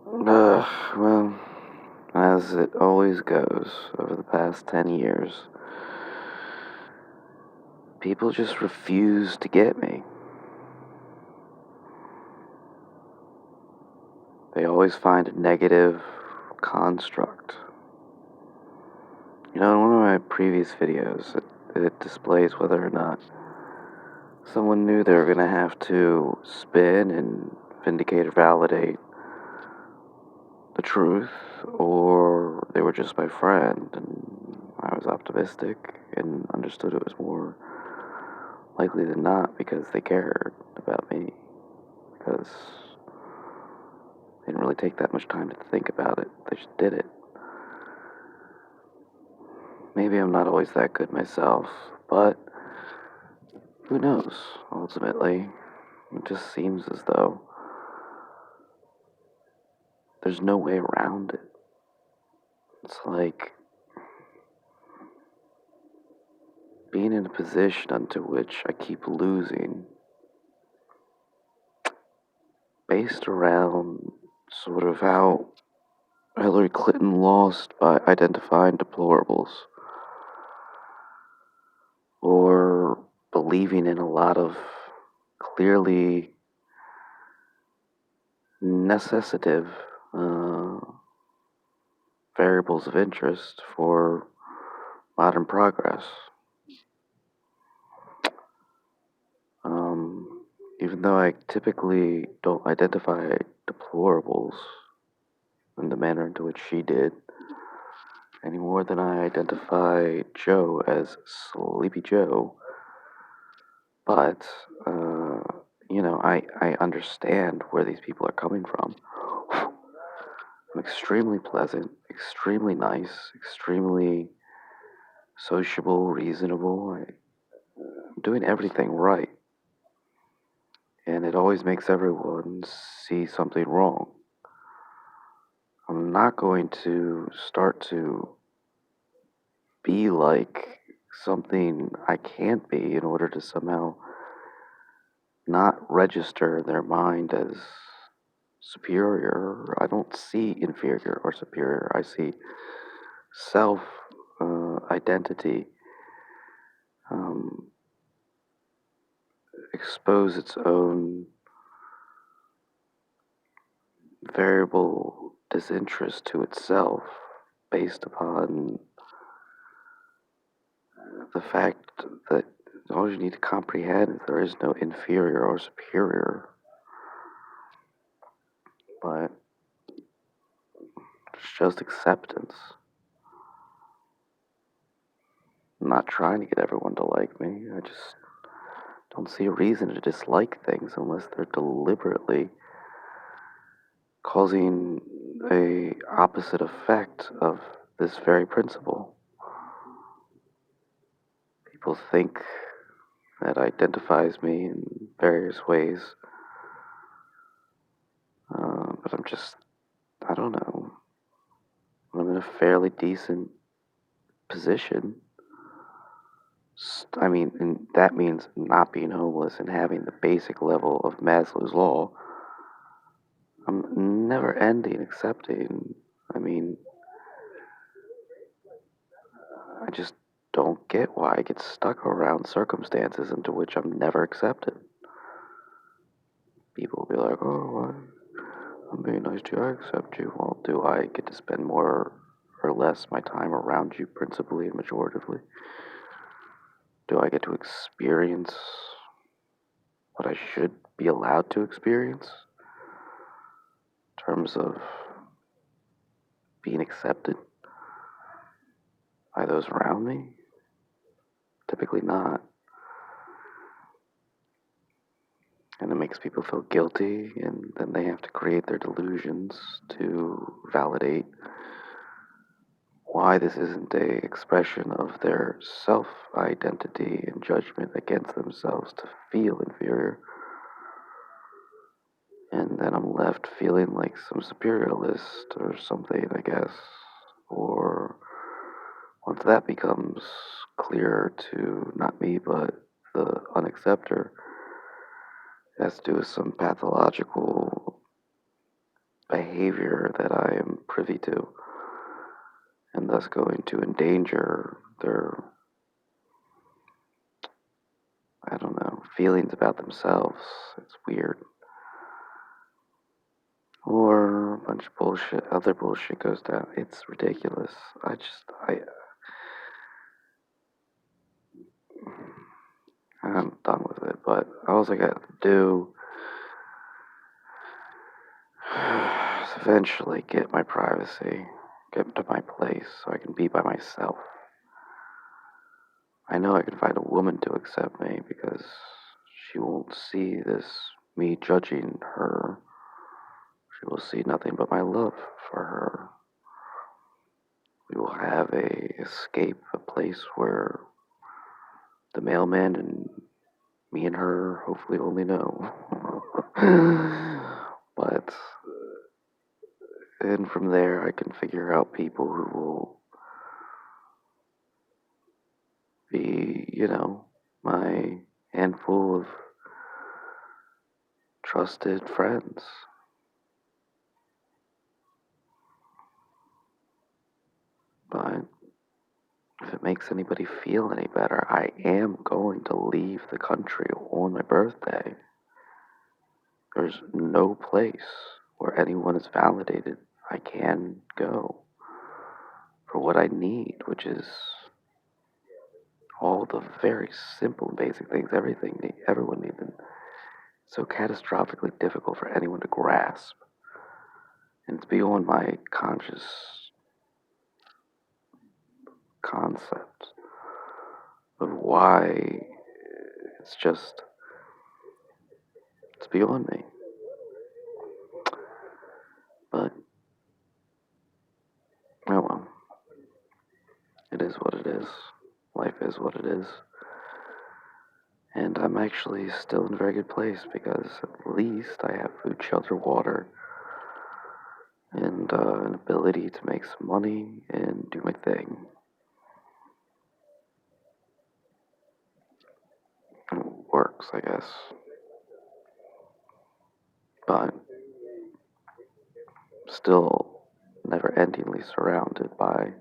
Well, as it always goes over the past 10 years, people just refuse to get me. They always find a negative construct. In one of my previous videos, it displays whether or not someone knew they were going to have to spin and vindicate or validate the truth, or they were just my friend, and I was optimistic and understood it was more likely than not because they cared about me, because they didn't really take that much time to think about it. They just did it. Maybe I'm not always that good myself, but who knows, ultimately. It just seems as though there's no way around it. It's like being in a position unto which I keep losing based around sort of how Hillary Clinton lost by identifying deplorables or believing in a lot of clearly necessitative uh, variables of interest for modern progress. Um, Even though I typically don't identify deplorables in the manner into which she did, any more than I identify Joe as Sleepy Joe, but, I understand where these people are coming from. I'm extremely pleasant, extremely nice, extremely sociable, reasonable. I'm doing everything right. And it always makes everyone see something wrong. I'm not going to start to be like something I can't be in order to somehow not register in their mind as superior. I don't see inferior or superior. I see self identity um, expose its own variable disinterest to itself based upon the fact that all you need to comprehend is there is no inferior or superior, but it's just acceptance. I'm not trying to get everyone to like me. I just don't see a reason to dislike things unless they're deliberately causing a opposite effect of this very principle. People think that identifies me in various ways, but I don't know, I'm in a fairly decent position. And that means not being homeless and having the basic level of Maslow's law. I'm never ending accepting. I mean, I just don't get why I get stuck around circumstances into which I'm never accepted. People will be like, oh, I'm being nice to you, I accept you. Well, do I get to spend more or less my time around you principally and majoritively? Do I get to experience what I should be allowed to experience in terms of being accepted by those around me? Typically not. And it makes people feel guilty, and then they have to create their delusions to validate why this isn't a expression of their self-identity and judgment against themselves to feel inferior. And then I'm left feeling like some superiorist or something, I guess. Or once that becomes clear to not me but the unacceptor, it has to do with some pathological behavior that I am privy to, and thus going to endanger their, I don't know, feelings about themselves. It's weird. Or a bunch of bullshit, other bullshit goes down. It's ridiculous. I'm done with it, but all I got to do is eventually get my privacy, get to my place so I can be by myself. I know I can find a woman to accept me because she won't see this, me judging her. She will see nothing but my love for her. We will have a escape, a place where the mailman and me and her hopefully only know. But, and from there I can figure out people who will be, my handful of trusted friends. But if it makes anybody feel any better, I am going to leave the country on my birthday. There's no place where anyone is validated. I can go for what I need, which is all the very simple and basic things everyone needs. And so catastrophically difficult for anyone to grasp. And it's beyond my conscious concept of why it's beyond me. But, oh well. It is what it is. Life is what it is. And I'm actually still in a very good place because at least I have food, shelter, water, and an ability to make some money and do my thing. And it works, I guess. But still never endingly surrounded by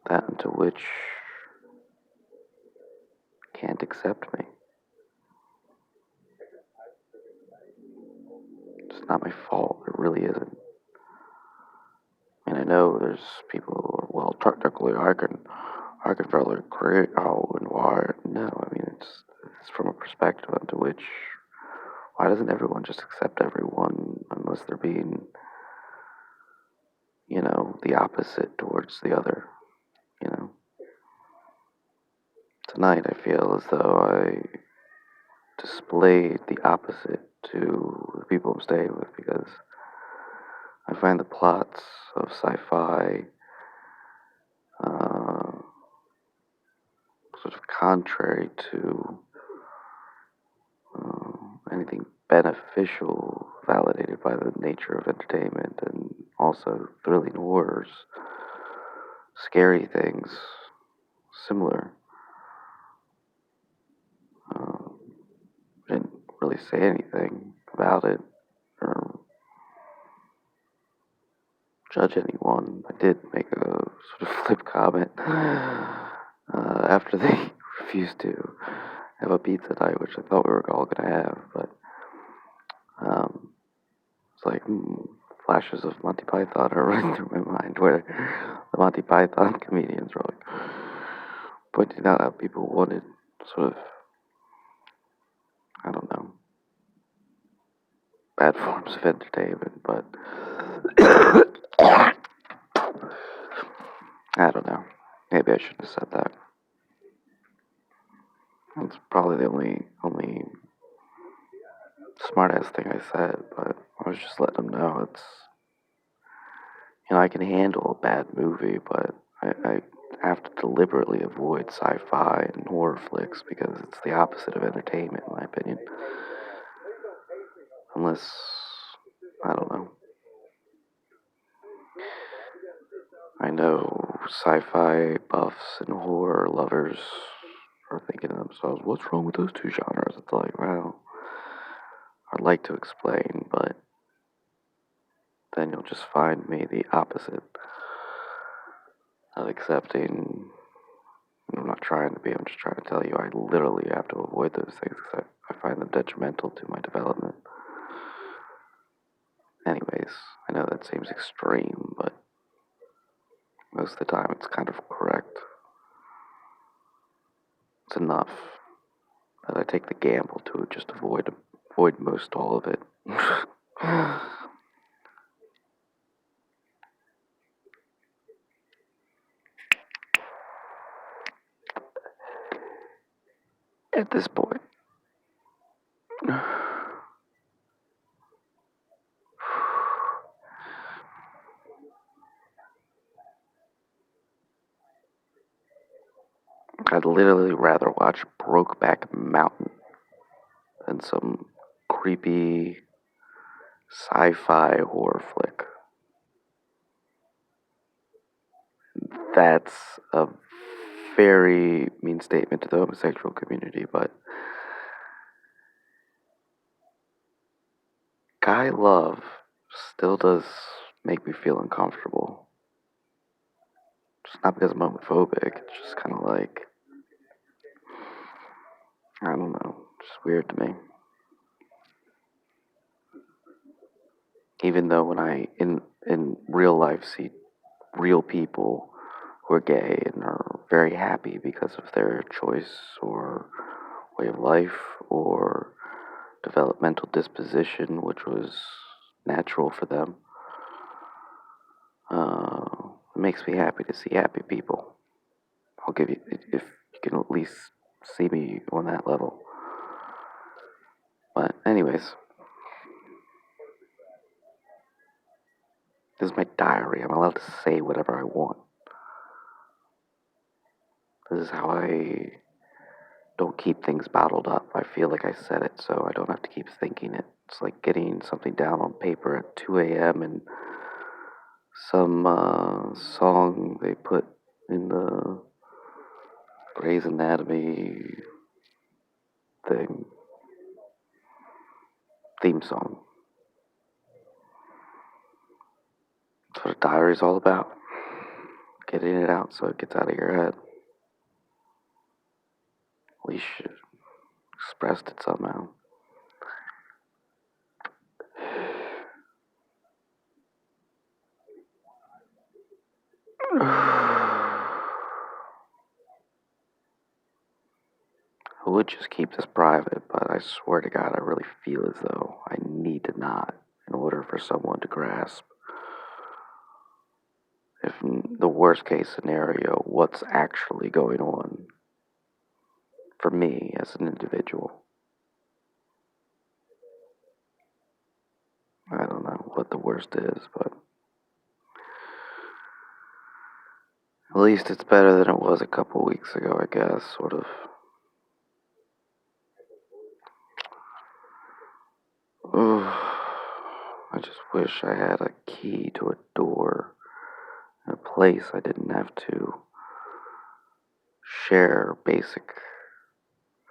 that into which can't accept me. It's not my fault. It really isn't. And I know there's people who are, well, technically I can fairly create how and why. No, I mean, it's from a perspective into which, why doesn't everyone just accept everyone unless they're being, the opposite towards the other, you know? Tonight I feel as though I displayed the opposite to the people I'm staying with because I find the plots of sci-fi sort of contrary to anything beneficial validated by the nature of entertainment, and also thrilling horrors, scary things, similar. Didn't really say anything about it or judge anyone. I did make a sort of flip comment after they refused to have a pizza night, which I thought we were all gonna have, but it's like flashes of Monty Python are running through my mind, where the Monty Python comedians were like pointing out how people wanted sort of, I don't know, bad forms of entertainment, but I don't know. Maybe I shouldn't have said that. That's probably the only smart ass thing I said, but I was just letting them know I can handle a bad movie, but I have to deliberately avoid sci-fi and horror flicks because it's the opposite of entertainment, in my opinion. Unless, I don't know. I know sci-fi buffs and horror lovers are thinking to themselves, what's wrong with those two genres? It's like, well, I'd like to explain, but then you'll just find me the opposite of accepting. I'm not trying to be, I'm just trying to tell you I literally have to avoid those things because I find them detrimental to my development. Anyways, I know that seems extreme, but most of the time it's kind of correct. It's enough that I take the gamble to just avoid most all of it. At this point. I'd literally rather watch Brokeback Mountain than some creepy sci-fi horror flick. That's a very mean statement to the homosexual community, but guy love still does make me feel uncomfortable. Just not because I'm homophobic, it's just kind of like, I don't know, just weird to me. Even though when I, in real life, see real people who are gay and are very happy because of their choice or way of life or developmental disposition, which was natural for them. It makes me happy to see happy people. I'll give you, if you can at least see me on that level. But, anyways, this is my diary. I'm allowed to say whatever I want. This is how I don't keep things bottled up. I feel like I said it, so I don't have to keep thinking it. It's like getting something down on paper at 2 a.m. and some song they put in the Grey's Anatomy theme song. That's what a diary's all about. Getting it out so it gets out of your head. At least you expressed it somehow. I would just keep this private, but I swear to God, I really feel as though I need to not in order for someone to grasp, if in the worst case scenario, what's actually going on for me as an individual. I don't know what the worst is, but at least it's better than it was a couple weeks ago, I guess, sort of. I just wish I had a key to a door in a place I didn't have to share basic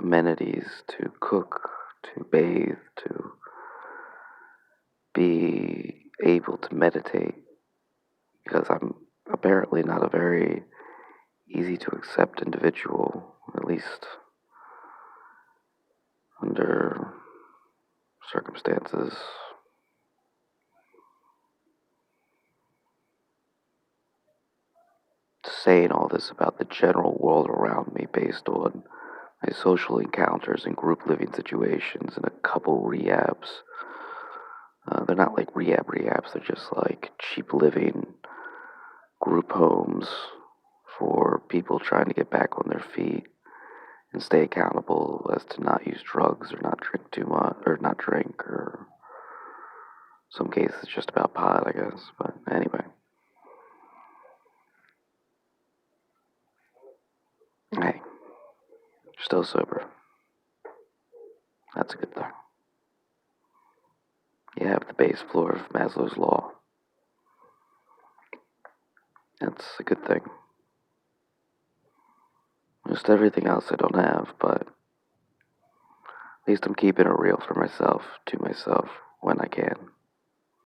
amenities to cook, to bathe, to be able to meditate, because I'm apparently not a very easy to accept individual, at least under circumstances. Saying all this about the general world around me based on my social encounters and group living situations and a couple rehabs. They're not like rehabs, they're just like cheap living group homes for people trying to get back on their feet and stay accountable as to not use drugs or not drink too much, or not drink, or some cases just about pot, I guess. But anyway. Hey, you're still sober. That's a good thing. You have the base floor of Maslow's Law. That's a good thing. Just everything else I don't have, but At least I'm keeping it real for myself, to myself, when I can.